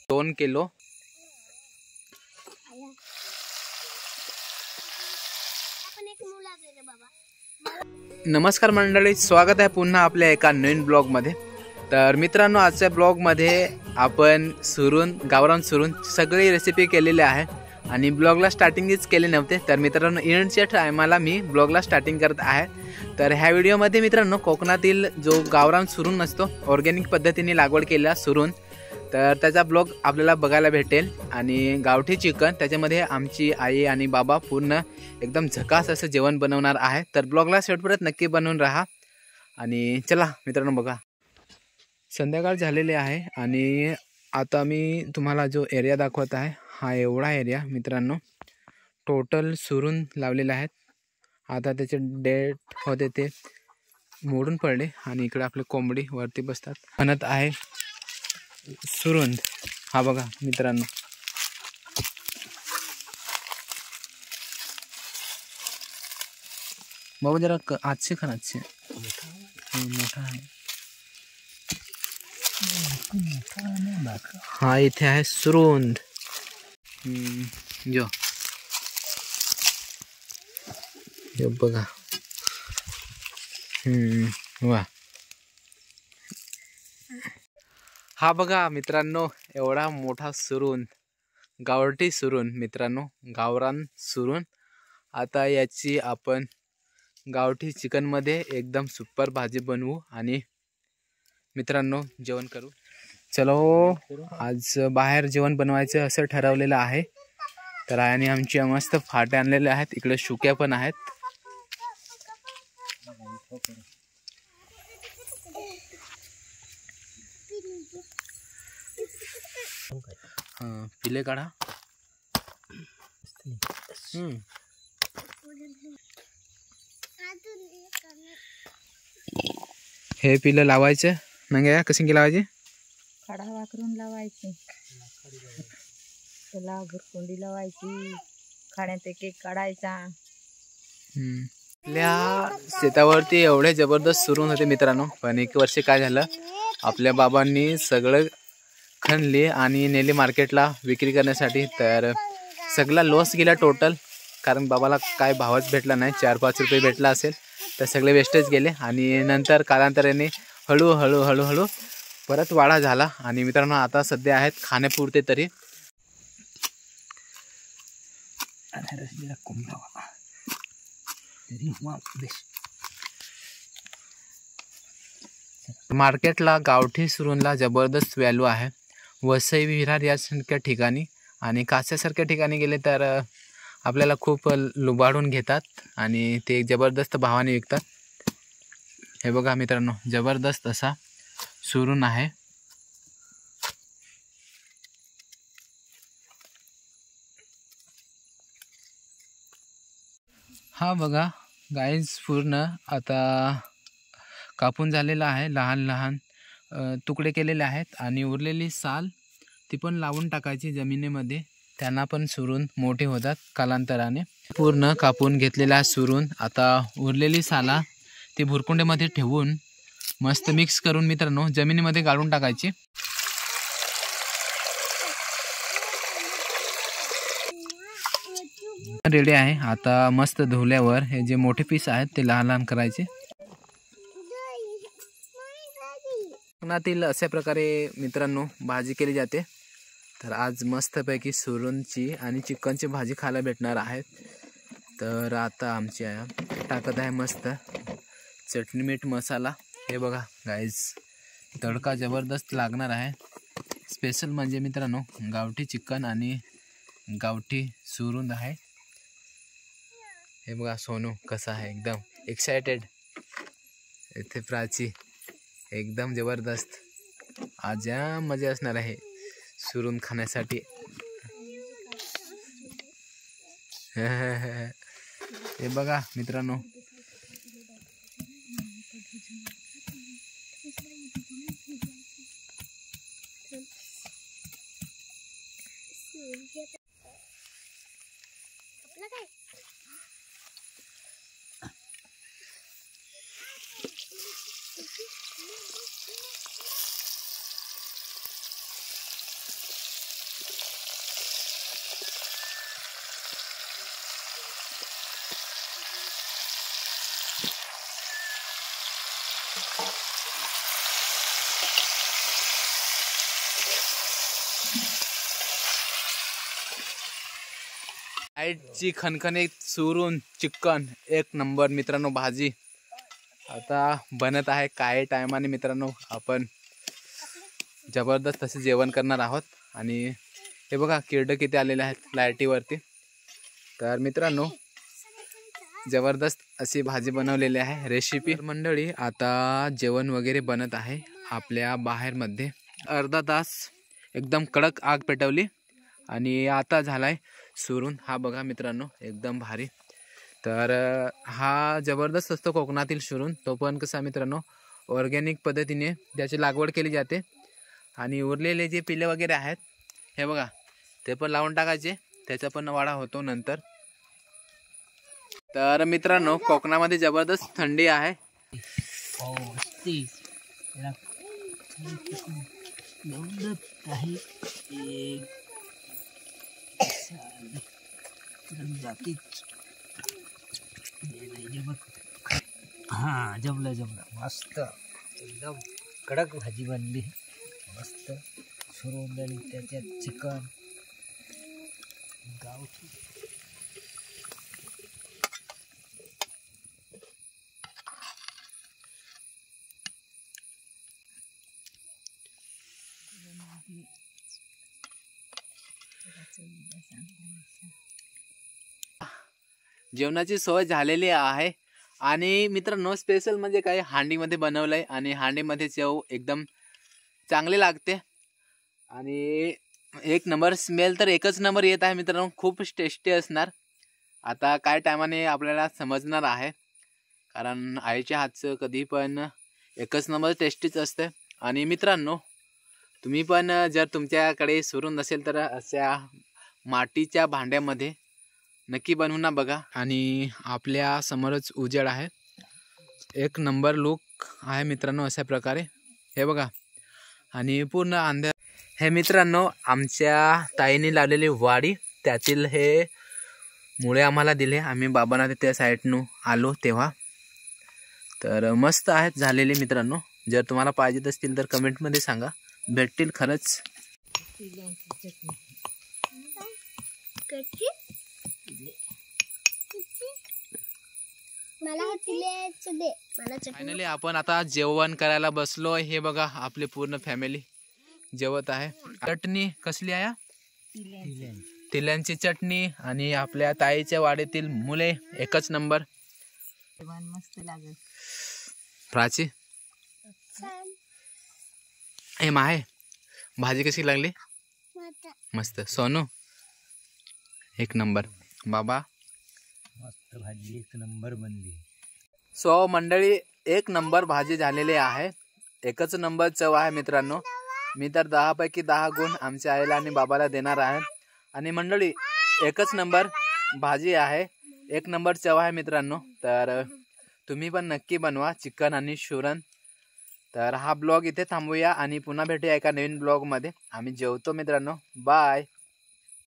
2 kilo. नमस्कार मंडळी, स्वागत आहे पुन्हा आपल्या एका नवीन ब्लॉगमध्ये। तर मित्रांनो, आजच्या ब्लॉगमध्ये आपण गावरान सुरून सगळी रेसिपी केलेली आहे आणि ब्लॉगला स्टार्टिंगच केले नव्हते। तर मित्रांनो, एंडच्या टायमाला मी ब्लॉगला स्टार्टिंग करत आहे। तर ह्या व्हिडिओमध्ये मित्रांनो, कोकणातील जो गावरान सुरून असतो, ऑर्गॅनिक पद्धतीने लागवड केलेला सुरून, तर त्याचा ब्लॉग आपल्याला बघायला भेटेल। आणि गावठी चिकन, त्याच्यामध्ये आमची आई आणि बाबा पूर्ण एकदम झकास असं जेवण बनवणार आहे। तर ब्लॉगला शेवटपर्यंत नक्की बनवून राहा। आणि चला मित्रांनो, बघा संध्याकाळ झालेली आहे आणि आता मी तुम्हाला जो एरिया दाखवत आहे, हा एवढा एरिया मित्रांनो टोटल सुरून लावलेले आहेत। आता त्याचे डेट होते ते मोडून पडले आणि इकडे आपले कोंबडी वरती बसतात, म्हणत आहे सुरून। हा बघा मित्रांनो, बाबा जरा आजचे खा, आजचे मोठा आहे। हा इथे आहे सुरुंद। जो बघा, वा, हा बघा मित्रांनो, एवढा मोठा सुरून, गावठी सुरून मित्रांनो, गावरान सुरून। आता याची आपण गावठी चिकन मध्ये एकदम सुपर भाजी बनवू आणि मित्रांनो जेवण करू। चलो, आज बाहेर जेवण बनवायचं असं ठरवलेलं आहे। तर आणि आमच्या मस्त फाटे आणलेले आहेत, इकडे शुक्या पण आहेत। पिले काढा। हे पिलं लावायचं नाही, कशी लावायची? काढा वाकरून लावायची, त्याला भुरकुंडी लावायची, खाण्यात एक एक काढायचा। आपल्या शेतावरती एवढे जबरदस्त सुरून होते मित्रांनो, पण एक वर्ष काय झालं, आपल्या बाबांनी सगळं खणले आणि नेले मार्केटला विक्री करण्यासाठी। तर सगळा लॉस गेला टोटल, कारण बाबाला काय भावच भेटला नाही, 4-5 रुपये भेटला असेल, तर सगळे वेस्टेज गेले। आणि नंतर कालांतराने हळूहळू परत वाढा झाला। आणि मित्रांनो, आता सध्या आहेत खाण्यापुरते तरी। मार्केटला गावठी सुरूनला जबरदस्त व्हॅल्यू आहे। वसई, विरार यासारख्या ठिकाणी आणि कास्यासारख्या ठिकाणी गेले तर आपल्याला खूप लुबाडून घेतात आणि ते जबरदस्त भावाने विकतात। हे बघा मित्रांनो, जबरदस्त असा सुरून आहे। हा बघा गाईज, पूर्ण आता कापून झालेला आहे, लहान लहान तुकडे केलेले आहेत आणि उरलेली साल ती पण लावून टाकायची जमिनीमध्ये, त्यांना पण सुरून मोठे होतात कालांतराने। पूर्ण कापून घेतलेला सुरून आता उरलेली साला ती भुरकुंडीमध्ये ठेवून मस्त मिक्स करून मित्रांनो जमिनीमध्ये गाळून टाकायची। रेडी आहे। आता मस्त धुल्यावर हे जे मोठे पीस आहेत ते लहान लहान करायचे। कोकणातील अशा प्रकारे मित्रांनो भाजी केली जाते। तर आज मस्तपैकी सुरूंची आणि चिकनची भाजी खायला भेटणार आहे। तर आता आमची आई टाकत आहे मस्त चटणी, मीठ, मसाला। हे बघा गाईज, तडका जबरदस्त लागणार आहे। स्पेशल म्हणजे मित्रांनो गावठी चिकन आणि गावठी सुरुंद आहे। हे बघा सोनू कसा आहे, एकदम एक्साइटेड। इथे प्राची एकदम जबरदस्त, आज या मजा असणार आहे सुरून खाण्यासाठी। हे बघा मित्रांनो, लाईटची खणखणीत सुरून चिकन एक नंबर मित्रांनो भाजी आता बनत आहे. काही टायमाने मित्रांनो आपण जबरदस्त असे जेवण करणार आहोत. आणि हे बघा किरडं किती आलेले आहेत लाईटीवरती. तर मित्रांनो जबरदस्त अशी भाजी बनवलेली आहे रेसिपी. मंडळी आता जेवण वगैरे बनत आहे आपल्या बाहेरमध्ये. अर्धा तास एकदम कडक आग पेटवली आणि आता झालाय सुरून. हा बघा मित्रांनो एकदम भारी. तर हा जबरदस्त असतो कोकणातील सुरून. तो पण कसा मित्रांनो ऑर्गॅनिक पद्धतीने त्याची लागवड केली जाते. आणि उरलेले जे पिले वगैरे आहेत हे बघा ते पण लावून टाकायचे, त्याचा पण वाढा होतो नंतर. तर मित्रांनो कोकणामध्ये जबरदस्त थंडी आहे. हा जमलं जमलं मस्त एकदम कडक भाजी बनली मस्त. सुरून आणि त्याच्यात चिकन गावठी. जेवणाची सोय झालेली आहे. आणि मित्रांनो स्पेशल म्हणजे काही हांडीमध्ये बनवलंय आणि हांडीमध्ये चव एकदम चांगली लागते. आणि एक नंबर स्मेल तर एकच नंबर येत आहे मित्रांनो. खूप टेस्टी असणार. आता काय टायमाने आपल्याला समजणार आहे, कारण आईच्या हातचं कधी पण एकच नंबर टेस्टीच असते. आणि मित्रांनो तुम्ही पण जर तुमच्याकडे सुरून नसेल तर अशा मातीच्या भांड्यामध्ये नक्की बनवून ना बघा. आणि आपल्या समोरच उजेड आहे, एक नंबर लुक आहे मित्रांनो अशा प्रकारे. हे बघा आणि पूर्ण अंधार. हे मित्रांनो आमच्या ताईने लावलेली वाडी त्यातील हे मुळे आम्हाला दिले. आम्ही बाबांना त्या साईडनं आलो तेव्हा. तर मस्त आहेत झालेले मित्रांनो. जर तुम्हाला पाहिजेत असतील तर कमेंटमध्ये सांगा, भेटतील खरंच. फायनली आपण आता जेवण करायला बसलो. हे बघा आपली पूर्ण फॅमिली जेवत आहे. चटणी कसली आहे? तिल्यांची चटणी. आणि आपल्या ताईच्या वाडीतील मुले एकच नंबर. मस्त लागेल. प्राची हे माहे भाजी कशी लागली? मस्त. सोनू एक नंबर. बाबा मस्त भाजी एक नंबर बनली. सो मंडळी एक नंबर भाजी झालेली आहे. एकच नंबर चव आहे मित्रांनो. मी तर 10 पैकी 10 गुण आमच्या आईला आणि बाबाला देणार आहे. आणि मंडळी एकच नंबर भाजी आहे, एक नंबर चव आहे मित्रांनो. तर तुम्ही पण नक्की बनवा चिकन आणि सुरण. तर हा ब्लॉग इथे थांबूया आणि पुन्हा भेटूया एका नवीन ब्लॉगमध्ये. आम्ही जेवतो मित्रांनो. बाय.